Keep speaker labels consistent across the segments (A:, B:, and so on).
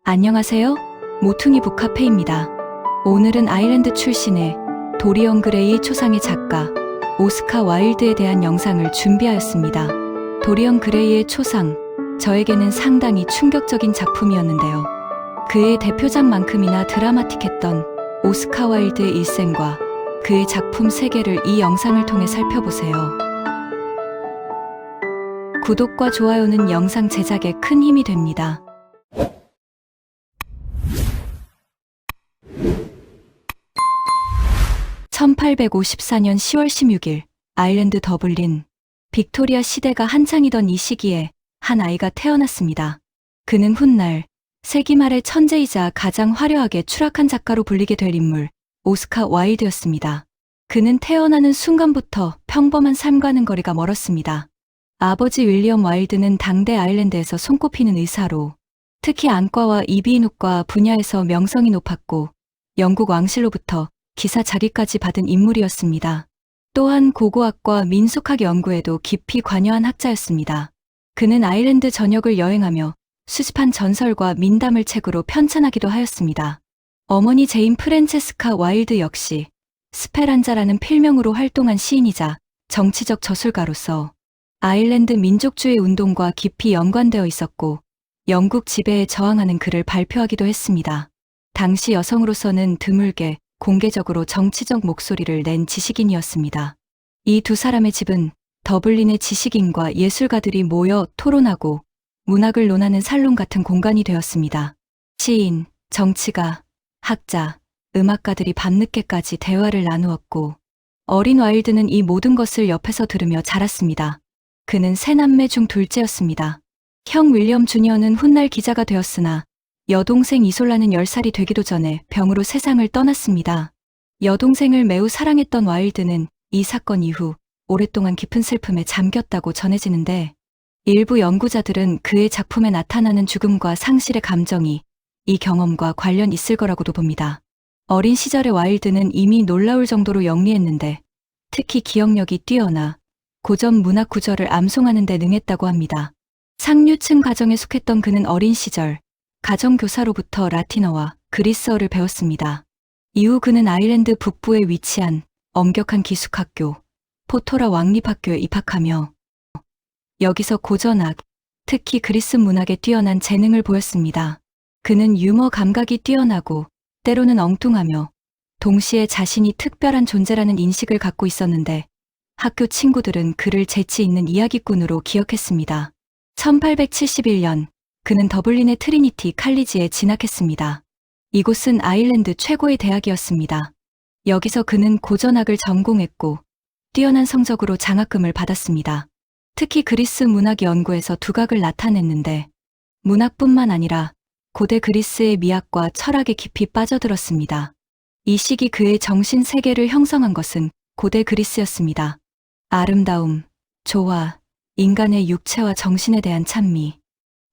A: 안녕하세요. 모퉁이 북카페입니다. 오늘은 아일랜드 출신의 도리언 그레이 초상의 작가 오스카 와일드에 대한 영상을 준비하였습니다. 도리언 그레이의 초상, 저에게는 상당히 충격적인 작품이었는데요. 그의 대표작만큼이나 드라마틱했던 오스카 와일드의 일생과 그의 작품 세계를 이 영상을 통해 살펴보세요. 구독과 좋아요는 영상 제작에 큰 힘이 됩니다. (1854년 10월 16일) 아일랜드 더블린. 빅토리아 시대가 한창이던 이 시기에 한 아이가 태어났습니다. 그는 훗날 세기 말의 천재이자 가장 화려하게 추락한 작가로 불리게 될 인물 오스카 와일드였습니다. 그는 태어나는 순간부터 평범한 삶과는 거리가 멀었습니다. 아버지 윌리엄 와일드는 당대 아일랜드에서 손꼽히는 의사로 특히 안과와 이비인후과 분야에서 명성이 높았고 영국 왕실로부터 기사 자리까지 받은 인물이었습니다. 또한 고고학과 민속학 연구에도 깊이 관여한 학자였습니다. 그는 아일랜드 전역을 여행하며 수집한 전설과 민담을 책으로 편찬하기도 하였습니다. 어머니 제인 프란체스카 와일드 역시 스페란자라는 필명으로 활동한 시인이자 정치적 저술가로서 아일랜드 민족주의 운동과 깊이 연관되어 있었고 영국 지배에 저항하는 글을 발표하기도 했습니다. 당시 여성으로서는 드물게 공개적으로 정치적 목소리를 낸 지식인이었습니다. 이 두 사람의 집은 더블린의 지식인과 예술가들이 모여 토론하고 문학을 논하는 살롱 같은 공간이 되었습니다. 시인, 정치가, 학자, 음악가들이 밤늦게까지 대화를 나누었고 어린 와일드는 이 모든 것을 옆에서 들으며 자랐습니다. 그는 세 남매 중 둘째였습니다. 형 윌리엄 주니어는 훗날 기자가 되었으나 여동생 이솔라는 10살이 되기도 전에 병으로 세상을 떠났습니다. 여동생을 매우 사랑했던 와일드는 이 사건 이후 오랫동안 깊은 슬픔에 잠겼다고 전해지는데 일부 연구자들은 그의 작품에 나타나는 죽음과 상실의 감정이 이 경험과 관련 있을 거라고도 봅니다. 어린 시절의 와일드는 이미 놀라울 정도로 영리했는데 특히 기억력이 뛰어나 고전 문학 구절을 암송하는 데 능했다고 합니다. 상류층 가정에 속했던 그는 어린 시절 가정교사로부터 라틴어와 그리스어를 배웠습니다. 이후 그는 아일랜드 북부에 위치한 엄격한 기숙학교, 포토라 왕립학교에 입학하며 여기서 고전학, 특히 그리스 문학에 뛰어난 재능을 보였습니다. 그는 유머 감각이 뛰어나고 때로는 엉뚱하며 동시에 자신이 특별한 존재라는 인식을 갖고 있었는데 학교 친구들은 그를 재치 있는 이야기꾼으로 기억했습니다. 1871년 그는 더블린의 트리니티 칼리지에 진학했습니다. 이곳은 아일랜드 최고의 대학이었습니다. 여기서 그는 고전학을 전공했고 뛰어난 성적으로 장학금을 받았습니다. 특히 그리스 문학 연구에서 두각을 나타냈는데 문학뿐만 아니라 고대 그리스의 미학과 철학에 깊이 빠져들었습니다. 이 시기 그의 정신 세계를 형성한 것은 고대 그리스였습니다. 아름다움, 조화, 인간의 육체와 정신에 대한 찬미,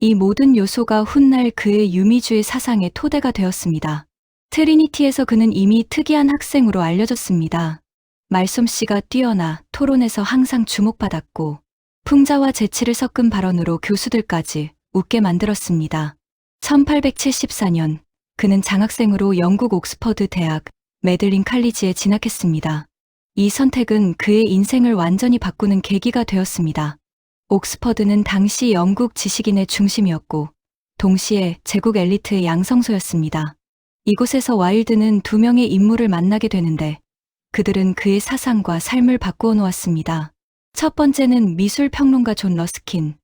A: 이 모든 요소가 훗날 그의 유미주의 사상의 토대가 되었습니다. 트리니티에서 그는 이미 특이한 학생으로 알려졌습니다. 말솜씨가 뛰어나 토론에서 항상 주목받았고 풍자와 재치를 섞은 발언으로 교수들까지 웃게 만들었습니다. 1874년 그는 장학생으로 영국 옥스퍼드 대학 매들린 칼리지에 진학했습니다. 이 선택은 그의 인생을 완전히 바꾸는 계기가 되었습니다. 옥스퍼드는 당시 영국 지식인의 중심이었고 동시에 제국 엘리트의 양성소였습니다. 이곳에서 와일드는 두 명의 인물을 만나게 되는데 그들은 그의 사상과 삶을 바꾸어 놓았습니다. 첫 번째는 미술평론가 존 러스킨.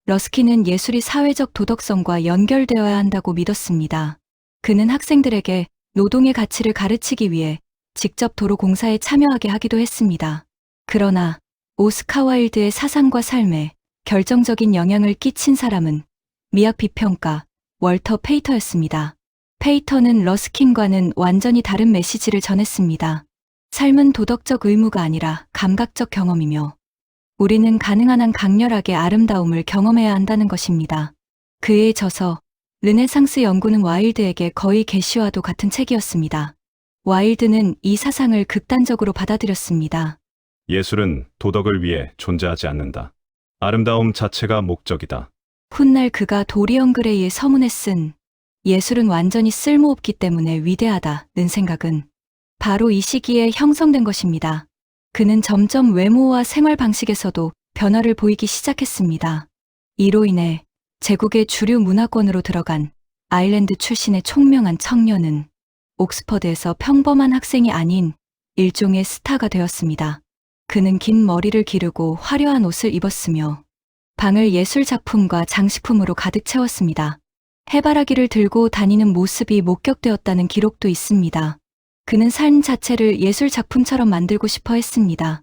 A: 러스킨은 예술이 사회적 도덕성과 연결되어야 한다고 믿었습니다. 그는 학생들에게 노동의 가치를 가르치기 위해 직접 도로 공사에 참여하게 하기도 했습니다. 그러나 오스카 와일드의 사상과 삶에 결정적인 영향을 끼친 사람은 미학 비평가 월터 페이터였습니다. 페이터는 러스킨과는 완전히 다른 메시지를 전했습니다. 삶은 도덕적 의무가 아니라 감각적 경험이며 우리는 가능한 한 강렬하게 아름다움을 경험해야 한다는 것입니다. 그의 저서 르네상스 연구는 와일드에게 거의 계시와도 같은 책이었습니다. 와일드는 이 사상을 극단적으로 받아들였습니다.
B: 예술은 도덕을 위해 존재하지 않는다. 아름다움 자체가 목적이다.
A: 훗날 그가 도리언 그레이의 서문에 쓴 예술은 완전히 쓸모없기 때문에 위대하다는 생각은 바로 이 시기에 형성된 것입니다. 그는 점점 외모와 생활 방식에서도 변화를 보이기 시작했습니다. 이로 인해 제국의 주류 문화권으로 들어간 아일랜드 출신의 총명한 청년은 옥스퍼드에서 평범한 학생이 아닌 일종의 스타가 되었습니다. 그는 긴 머리를 기르고 화려한 옷을 입었으며 방을 예술 작품과 장식품으로 가득 채웠습니다. 해바라기를 들고 다니는 모습이 목격되었다는 기록도 있습니다. 그는 삶 자체를 예술 작품처럼 만들고 싶어 했습니다.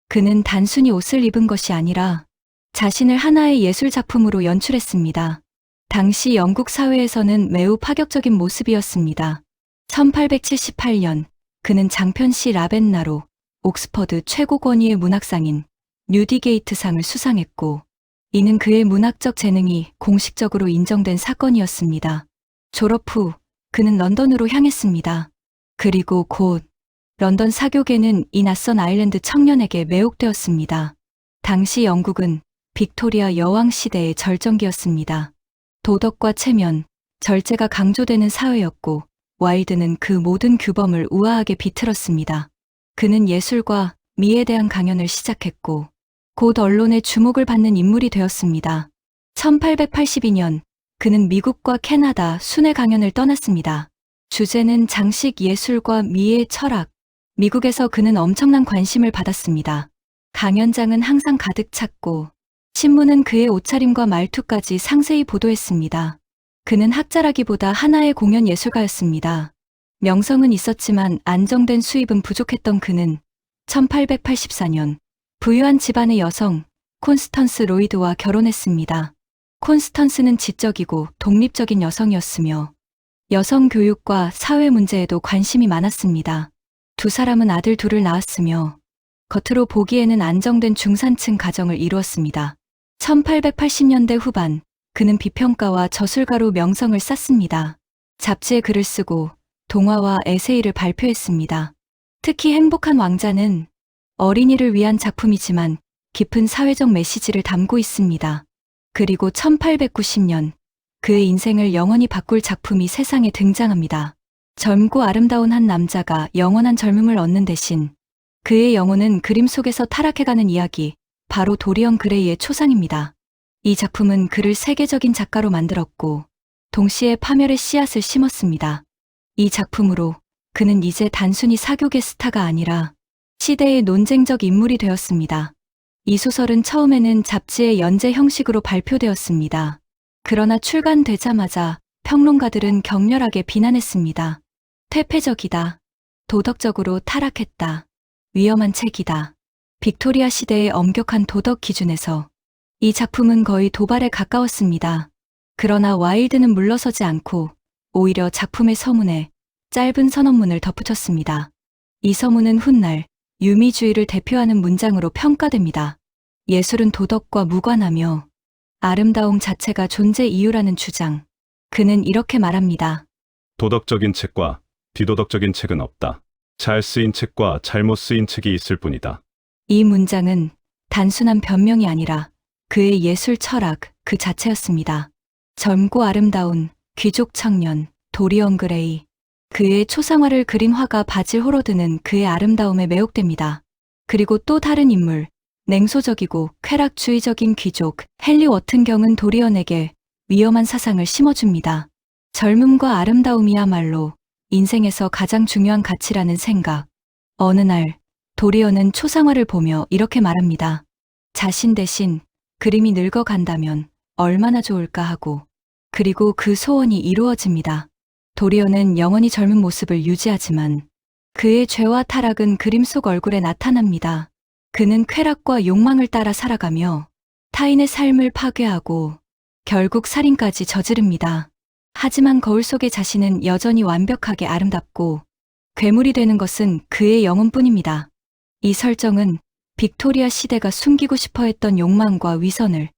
A: 그는 단순히 옷을 입은 것이 아니라 자신을 하나의 예술 작품으로 연출했습니다. 당시 영국 사회에서는 매우 파격적인 모습이었습니다. 1878년 그는 장편시 라벤나로 옥스퍼드 최고 권위의 문학상인 뉴디게이트상을 수상했고 이는 그의 문학적 재능이 공식적으로 인정된 사건이었습니다. 졸업 후 그는 런던으로 향했습니다. 그리고 곧 런던 사교계는 이 낯선 아일랜드 청년에게 매혹되었습니다. 당시 영국은 빅토리아 여왕 시대의 절정기였습니다. 도덕과 체면, 절제가 강조되는 사회였고 와일드는 그 모든 규범을 우아하게 비틀었습니다. 그는 예술과 미에 대한 강연을 시작했고 곧 언론의 주목을 받는 인물이 되었습니다. 1882년 그는 미국과 캐나다 순회 강연을 떠났습니다. 주제는 장식 예술과 미의 철학. 미국에서 그는 엄청난 관심을 받았습니다. 강연장은 항상 가득 찼고 신문은 그의 옷차림과 말투까지 상세히 보도했습니다. 그는 학자라기보다 하나의 공연 예술가였습니다. 명성은 있었지만 안정된 수입은 부족했던 그는 1884년 부유한 집안의 여성 콘스턴스 로이드와 결혼했습니다. 콘스턴스는 지적이고 독립적인 여성이었으며 여성 교육과 사회 문제에도 관심이 많았습니다. 두 사람은 아들 둘을 낳았으며 겉으로 보기에는 안정된 중산층 가정을 이루었습니다. 1880년대 후반 그는 비평가와 저술가로 명성을 쌓습니다. 잡지에 글을 쓰고 동화와 에세이를 발표했습니다. 특히 행복한 왕자는 어린이를 위한 작품이지만 깊은 사회적 메시지를 담고 있습니다. 그리고 1890년 그의 인생을 영원히 바꿀 작품이 세상에 등장합니다. 젊고 아름다운 한 남자가 영원한 젊음을 얻는 대신 그의 영혼은 그림 속에서 타락해가는 이야기, 바로 도리언 그레이의 초상입니다. 이 작품은 그를 세계적인 작가로 만들었고 동시에 파멸의 씨앗을 심었습니다. 이 작품으로 그는 이제 단순히 사교계 스타가 아니라 시대의 논쟁적 인물이 되었습니다. 이 소설은 처음에는 잡지의 연재 형식으로 발표되었습니다. 그러나 출간되자마자 평론가들은 격렬하게 비난했습니다. 퇴폐적이다. 도덕적으로 타락했다. 위험한 책이다. 빅토리아 시대의 엄격한 도덕 기준에서 이 작품은 거의 도발에 가까웠습니다. 그러나 와일드는 물러서지 않고 오히려 작품의 서문에 짧은 선언문을 덧붙였습니다. 이 서문은 훗날 유미주의를 대표하는 문장으로 평가됩니다. 예술은 도덕과 무관하며 아름다움 자체가 존재 이유라는 주장. 그는 이렇게 말합니다.
B: 도덕적인 책과 비도덕적인 책은 없다. 잘 쓰인 책과 잘못 쓰인 책이 있을 뿐이다.
A: 이 문장은 단순한 변명이 아니라 그의 예술 철학 그 자체였습니다. 젊고 아름다운 귀족 청년 도리언 그레이. 그의 초상화를 그린 화가 바질 호러드는 그의 아름다움에 매혹됩니다. 그리고 또 다른 인물, 냉소적이고 쾌락주의적인 귀족 헨리 워튼경은 도리언에게 위험한 사상을 심어줍니다. 젊음과 아름다움이야말로 인생에서 가장 중요한 가치라는 생각. 어느 날 도리언은 초상화를 보며 이렇게 말합니다. 자신 대신 그림이 늙어간다면 얼마나 좋을까 하고, 그리고 그 소원이 이루어집니다. 도리언은 영원히 젊은 모습을 유지하지만 그의 죄와 타락은 그림 속 얼굴에 나타납니다. 그는 쾌락과 욕망을 따라 살아가며 타인의 삶을 파괴하고 결국 살인까지 저지릅니다. 하지만 거울 속의 자신은 여전히 완벽하게 아름답고 괴물이 되는 것은 그의 영혼뿐입니다. 이 설정은 빅토리아 시대가 숨기고 싶어 했던 욕망과 위선을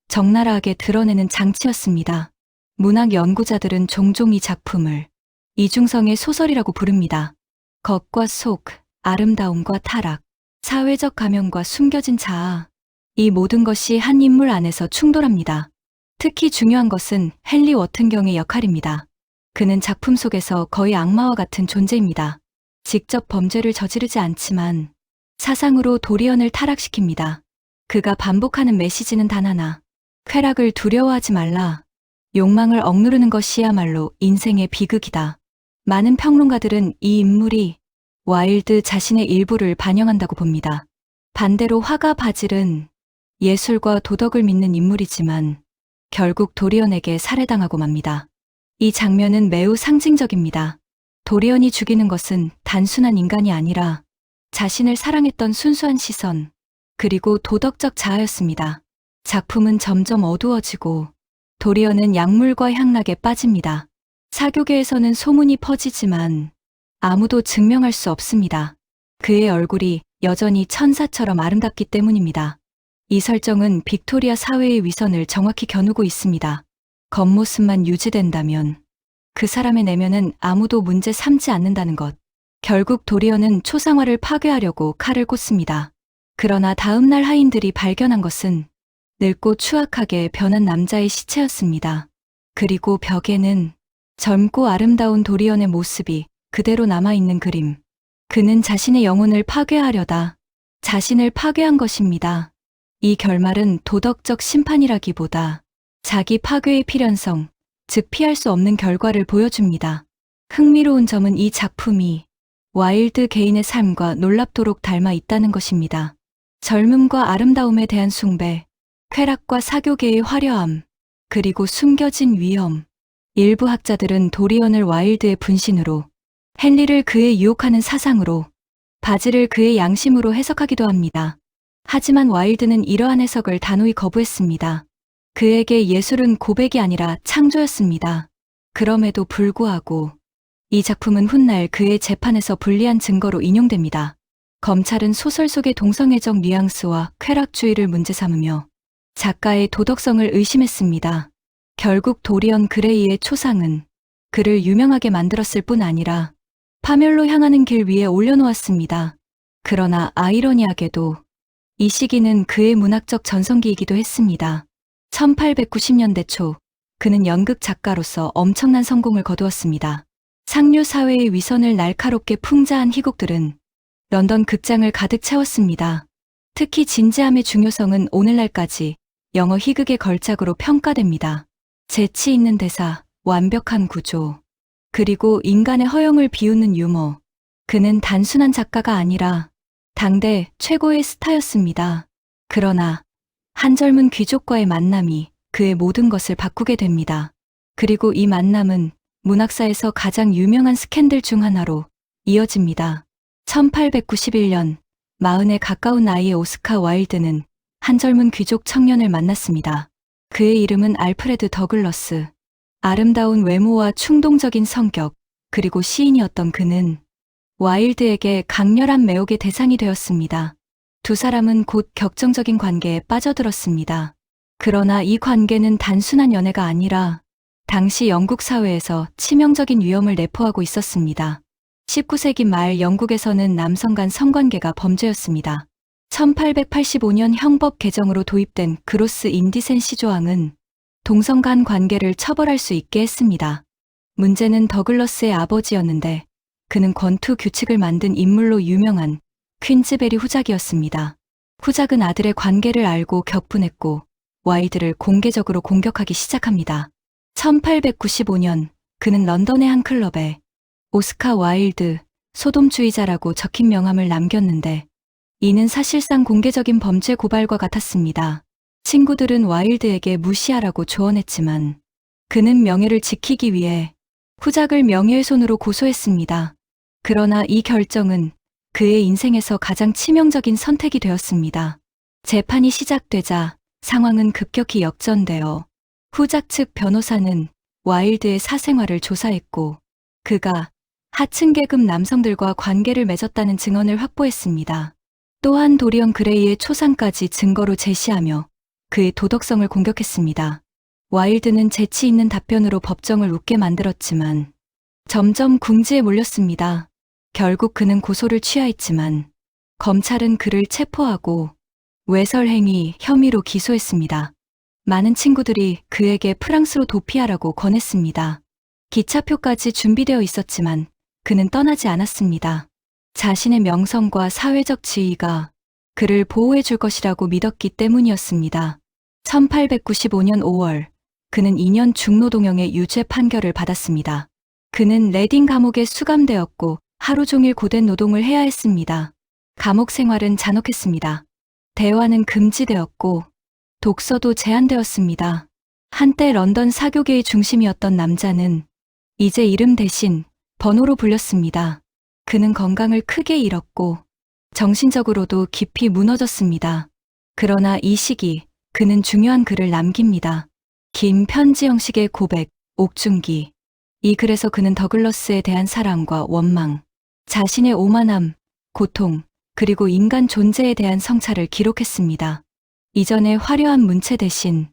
A: 적나라하게 드러내는 장치였습니다. 문학 연구자들은 종종 이 작품을 이중성의 소설이라고 부릅니다. 겉과 속, 아름다움과 타락, 사회적 가면과 숨겨진 자아, 이 모든 것이 한 인물 안에서 충돌합니다. 특히 중요한 것은 헨리 워튼경의 역할입니다. 그는 작품 속에서 거의 악마와 같은 존재입니다. 직접 범죄를 저지르지 않지만 사상으로 도리언을 타락시킵니다. 그가 반복하는 메시지는 단 하나. 쾌락을 두려워하지 말라. 욕망을 억누르는 것이야말로 인생의 비극이다. 많은 평론가들은 이 인물이 와일드 자신의 일부를 반영한다고 봅니다. 반대로 화가 바질은 예술과 도덕을 믿는 인물이지만 결국 도리언에게 살해당하고 맙니다. 이 장면은 매우 상징적입니다. 도리언이 죽이는 것은 단순한 인간이 아니라 자신을 사랑했던 순수한 시선, 그리고 도덕적 자아였습니다. 작품은 점점 어두워지고 도리언은 약물과 향락에 빠집니다. 사교계에서는 소문이 퍼지지만 아무도 증명할 수 없습니다. 그의 얼굴이 여전히 천사처럼 아름답기 때문입니다. 이 설정은 빅토리아 사회의 위선을 정확히 겨누고 있습니다. 겉모습만 유지된다면 그 사람의 내면은 아무도 문제 삼지 않는다는 것. 결국 도리언은 초상화를 파괴하려고 칼을 꽂습니다. 그러나 다음날 하인들이 발견한 것은 늙고 추악하게 변한 남자의 시체였습니다. 그리고 벽에는 젊고 아름다운 도리언의 모습이 그대로 남아있는 그림. 그는 자신의 영혼을 파괴하려다 자신을 파괴한 것입니다. 이 결말은 도덕적 심판이라기보다 자기 파괴의 필연성, 즉 피할 수 없는 결과를 보여줍니다. 흥미로운 점은 이 작품이 와일드 개인의 삶과 놀랍도록 닮아 있다는 것입니다. 젊음과 아름다움에 대한 숭배, 쾌락과 사교계의 화려함, 그리고 숨겨진 위험. 일부 학자들은 도리언을 와일드의 분신으로, 헨리를 그의 유혹하는 사상으로, 바질을 그의 양심으로 해석하기도 합니다. 하지만 와일드는 이러한 해석을 단호히 거부했습니다. 그에게 예술은 고백이 아니라 창조였습니다. 그럼에도 불구하고 이 작품은 훗날 그의 재판에서 불리한 증거로 인용됩니다. 검찰은 소설 속의 동성애적 뉘앙스와 쾌락주의를 문제 삼으며 작가의 도덕성을 의심했습니다. 결국 도리언 그레이의 초상은 그를 유명하게 만들었을 뿐 아니라 파멸로 향하는 길 위에 올려놓았습니다. 그러나 아이러니하게도 이 시기는 그의 문학적 전성기이기도 했습니다. 1890년대 초 그는 연극 작가로서 엄청난 성공을 거두었습니다. 상류 사회의 위선을 날카롭게 풍자한 희곡들은 런던 극장을 가득 채웠습니다. 특히 진지함의 중요성은 오늘날까지 영어 희극의 걸작으로 평가됩니다. 재치 있는 대사, 완벽한 구조, 그리고 인간의 허영을 비우는 유머. 그는 단순한 작가가 아니라 당대 최고의 스타였습니다. 그러나 한 젊은 귀족과의 만남이 그의 모든 것을 바꾸게 됩니다. 그리고 이 만남은 문학사에서 가장 유명한 스캔들 중 하나로 이어집니다. 1891년 40에 가까운 나이의 오스카 와일드는 한 젊은 귀족 청년을 만났습니다. 그의 이름은 알프레드 더글러스. 아름다운 외모와 충동적인 성격, 그리고 시인이었던 그는 와일드에게 강렬한 매혹의 대상이 되었습니다. 두 사람은 곧 격정적인 관계에 빠져들었습니다. 그러나 이 관계는 단순한 연애가 아니라 당시 영국 사회에서 치명적인 위험을 내포하고 있었습니다. 19세기 말 영국에서는 남성 간 성관계가 범죄였습니다. 1885년 형법 개정으로 도입된 그로스 인디센시 조항은 동성 간 관계를 처벌할 수 있게 했습니다. 문제는 더글러스의 아버지였는데 그는 권투 규칙을 만든 인물로 유명한 퀸즈베리 후작이었습니다. 후작은 아들의 관계를 알고 격분했고 와일드를 공개적으로 공격하기 시작합니다. 1895년 그는 런던의 한 클럽에 오스카 와일드, 소돔주의자라고 적힌 명함을 남겼는데 이는 사실상 공개적인 범죄 고발과 같았습니다. 친구들은 와일드에게 무시하라고 조언했지만 그는 명예를 지키기 위해 후작을 명예훼손으로 고소했습니다. 그러나 이 결정은 그의 인생에서 가장 치명적인 선택이 되었습니다. 재판이 시작되자 상황은 급격히 역전되어 후작 측 변호사는 와일드의 사생활을 조사했고 그가 하층 계급 남성들과 관계를 맺었다는 증언을 확보했습니다. 또한 도리언 그레이의 초상까지 증거로 제시하며 그의 도덕성을 공격했습니다. 와일드는 재치 있는 답변으로 법정을 웃게 만들었지만 점점 궁지에 몰렸습니다. 결국 그는 고소를 취하했지만 검찰은 그를 체포하고 외설행위 혐의로 기소했습니다. 많은 친구들이 그에게 프랑스로 도피하라고 권했습니다. 기차표까지 준비되어 있었지만 그는 떠나지 않았습니다. 자신의 명성과 사회적 지위가 그를 보호해 줄 것이라고 믿었기 때문이었습니다. 1895년 5월, 그는 2년 중노동형의 유죄 판결을 받았습니다. 그는 레딩 감옥에 수감되었고 하루 종일 고된 노동을 해야 했습니다. 감옥 생활은 잔혹했습니다. 대화는 금지되었고 독서도 제한되었습니다. 한때 런던 사교계의 중심이었던 남자는 이제 이름 대신 번호로 불렸습니다. 그는 건강을 크게 잃었고 정신적으로도 깊이 무너졌습니다. 그러나 이 시기 그는 중요한 글을 남깁니다. 긴 편지 형식의 고백, 옥중기. 이 글에서 그는 더글러스에 대한 사랑과 원망, 자신의 오만함, 고통, 그리고 인간 존재에 대한 성찰을 기록했습니다. 이전의 화려한 문체 대신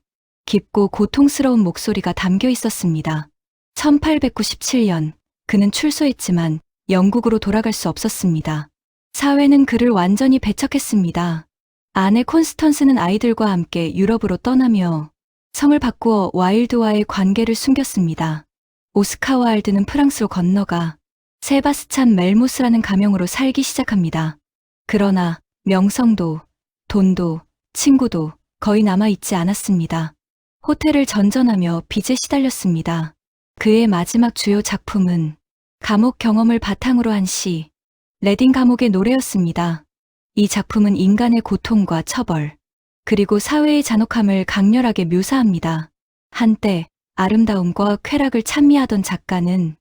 A: 깊고 고통스러운 목소리가 담겨 있었습니다. 1897년, 그는 출소했지만 영국으로 돌아갈 수 없었습니다. 사회는 그를 완전히 배척했습니다. 아내 콘스턴스는 아이들과 함께 유럽으로 떠나며 성을 바꾸어 와일드와의 관계를 숨겼습니다. 오스카 와일드는 프랑스로 건너가 세바스찬 멜모스라는 가명으로 살기 시작합니다. 그러나 명성도, 돈도, 친구도 거의 남아있지 않았습니다. 호텔을 전전하며 빚에 시달렸습니다. 그의 마지막 주요 작품은 감옥 경험을 바탕으로 한 시, 레딩 감옥의 노래였습니다. 이 작품은 인간의 고통과 처벌, 그리고 사회의 잔혹함을 강렬하게 묘사합니다. 한때 아름다움과 쾌락을 찬미하던 작가는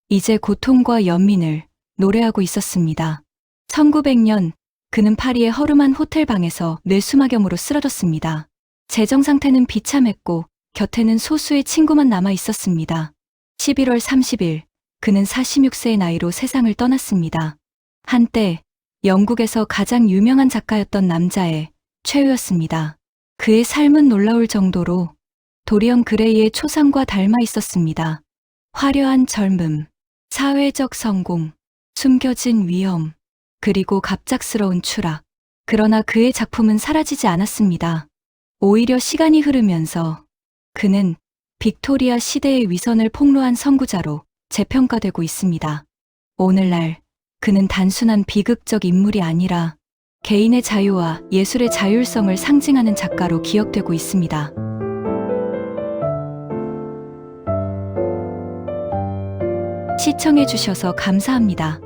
A: 이제 고통과 연민을 노래하고 있었습니다. 1900년, 그는 파리의 허름한 호텔방에서 뇌수막염으로 쓰러졌습니다. 재정 상태는 비참했고 곁에는 소수의 친구만 남아 있었습니다. 11월 30일, 그는 46세의 나이로 세상을 떠났습니다. 한때 영국에서 가장 유명한 작가였던 남자의 최후였습니다. 그의 삶은 놀라울 정도로 도리언 그레이의 초상과 닮아 있었습니다. 화려한 젊음, 사회적 성공, 숨겨진 위험, 그리고 갑작스러운 추락. 그러나 그의 작품은 사라지지 않았습니다. 오히려 시간이 흐르면서 그는 빅토리아 시대의 위선을 폭로한 선구자로 재평가되고 있습니다. 오늘날 그는 단순한 비극적 인물이 아니라 개인의 자유와 예술의 자율성을 상징하는 작가로 기억되고 있습니다. 시청해주셔서 감사합니다.